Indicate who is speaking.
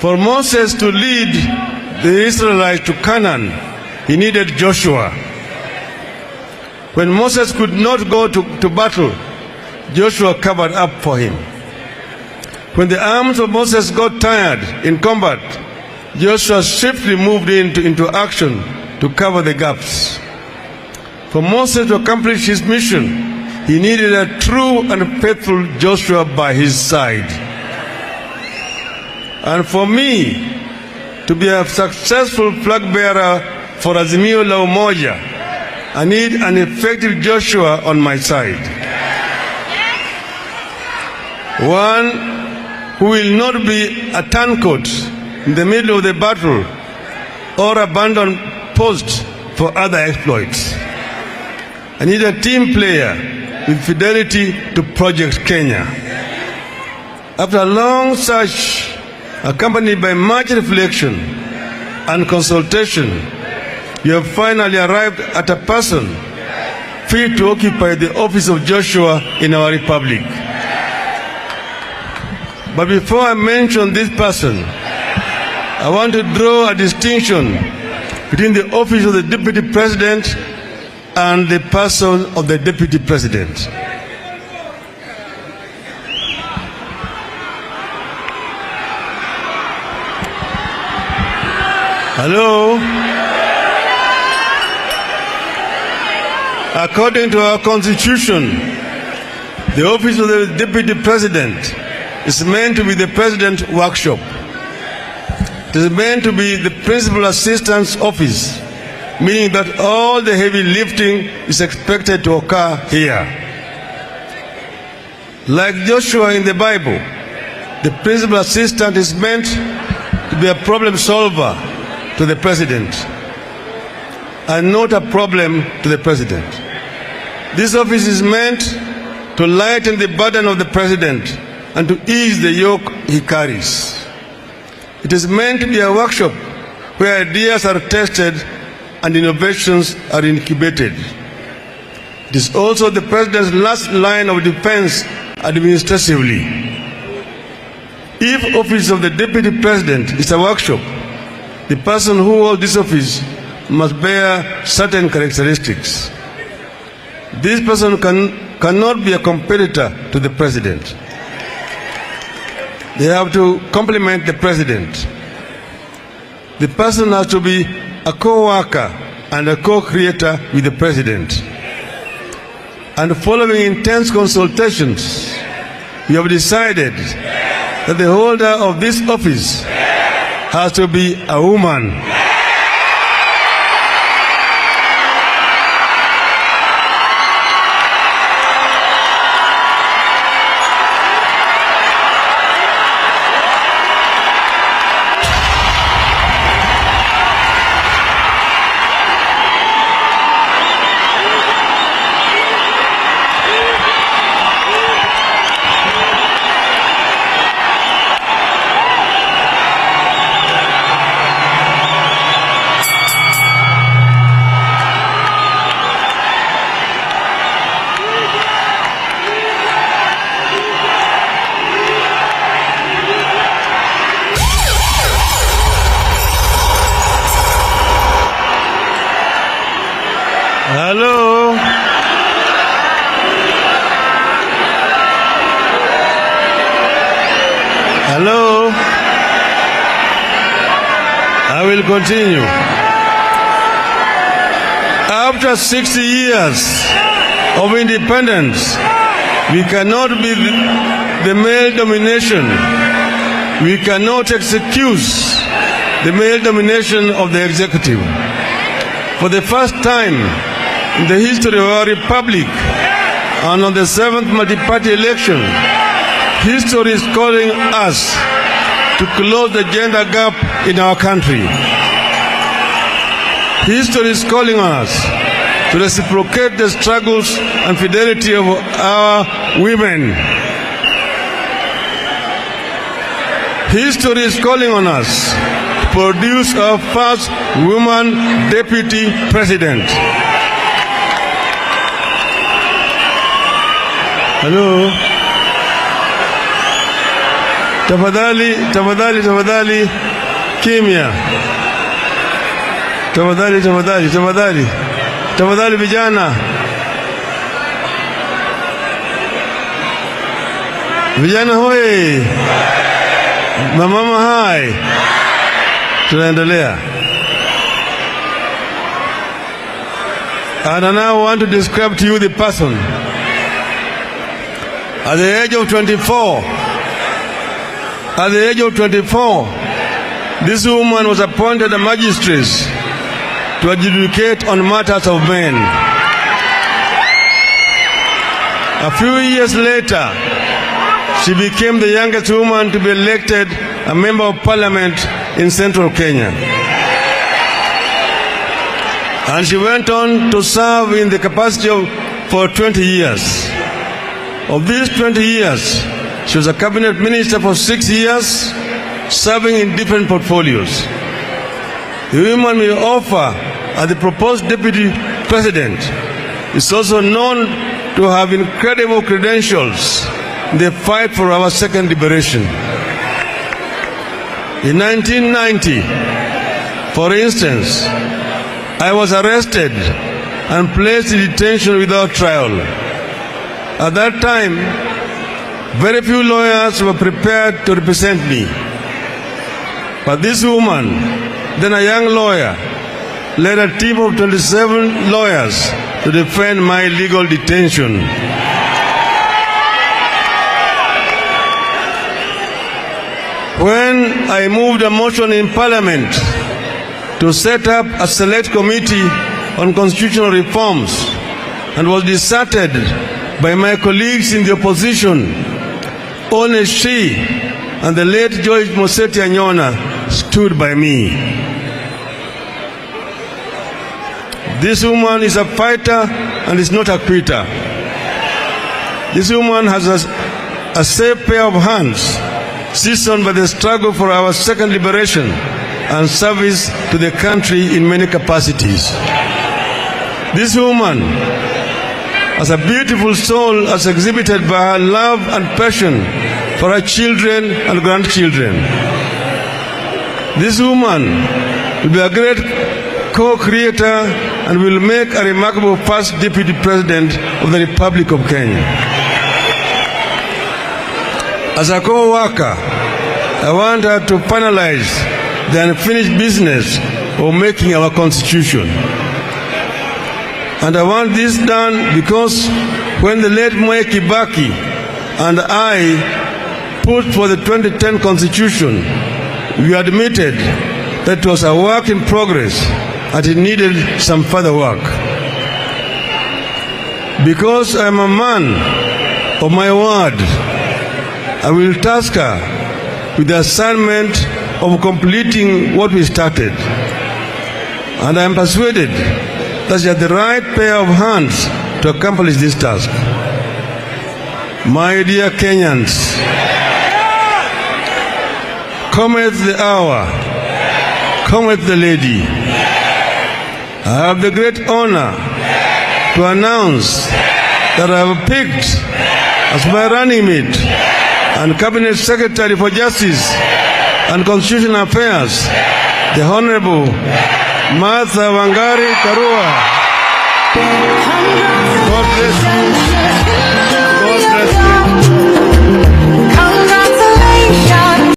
Speaker 1: For Moses to lead the Israelites to Canaan, he needed Joshua. When Moses could not go to battle, Joshua covered up for him. When the arms of Moses got tired in combat, Joshua swiftly moved into action to cover the gaps. For Moses to accomplish his mission, he needed a true and faithful Joshua by his side. And for me to be a successful flag bearer for Azimio la Umoja, I need an effective Joshua on my side. One who will not be a turncoat in the middle of the battle or abandon post for other exploits. I need a team player with fidelity to Project Kenya. After a long search, accompanied by much reflection and consultation, you have finally arrived at a person fit to occupy the office of Joshua in our republic. But before I mention this person, I want to draw a distinction between the office of the Deputy President and the person of the Deputy President. Hello? According to our Constitution, the office of the Deputy President is meant to be the President's workshop. It is meant to be the principal assistant's office, meaning that all the heavy lifting is expected to occur here. Like Joshua in the Bible, the principal assistant is meant to be a problem solver to the President and not a problem to the President. This office is meant to lighten the burden of the President and to ease the yoke he carries. It is meant to be a workshop where ideas are tested and innovations are incubated. It is also the President's last line of defense administratively. If office of the Deputy President is a workshop, the person who holds this office must bear certain characteristics. This person cannot be a competitor to the President. They have to complement the President. The person has to be a co-worker and a co-creator with the President. And following intense consultations, we have decided that the holder of this office has to be a woman. Hello? Hello? I will continue. After 60 years of independence, we cannot be the male domination. We cannot excuse the male domination of the executive. For the first time in the history of our republic, and on the 7th multi-party election, history is calling us to close the gender gap in our country. History is calling on us to reciprocate the struggles and fidelity of our women. History is calling on us to produce our first woman deputy president. Hello? Tafadhali, kimya. Tafadhali vijana. Vijana hoi. Mama hai. Tunaendelea. And I now want to describe to you the person. At the age of 24, this woman was appointed a magistrate to adjudicate on matters of men. A few years later, she became the youngest woman to be elected a member of parliament in central Kenya. And she went on to serve in the capacity for 20 years. Of these 20 years, she was a cabinet minister for 6 years, serving in different portfolios. The woman we offer as the proposed deputy president is also known to have incredible credentials in the fight for our second liberation. In 1990, for instance, I was arrested and placed in detention without trial. At that time, very few lawyers were prepared to represent me. But this woman, then a young lawyer, led a team of 27 lawyers to defend my legal detention. When I moved a motion in Parliament to set up a select committee on constitutional reforms and was deserted by my colleagues in the opposition, only she and the late George Moseti Anyona stood by me. This woman is a fighter and is not a quitter. This woman has a safe pair of hands, seasoned by the struggle for our second liberation and service to the country in many capacities. This woman has a beautiful soul as exhibited by her love and passion for her children and grandchildren. This woman will be a great co-creator and will make a remarkable first deputy president of the Republic of Kenya. As a co-worker, I want her to finalize the unfinished business of making our constitution. And I want this done because when the late Mwai Kibaki and I put for the 2010 constitution, we admitted that it was a work in progress and it needed some further work. Because I am a man of my word, I will task her with the assignment of completing what we started. And I am persuaded that she has the right pair of hands to accomplish this task. My dear Kenyans, cometh the hour, cometh the lady. I have the great honor to announce that I have picked as my running mate and Cabinet Secretary for Justice and Constitutional Affairs, the Honorable Martha Wangari Karua. God bless you. God bless you.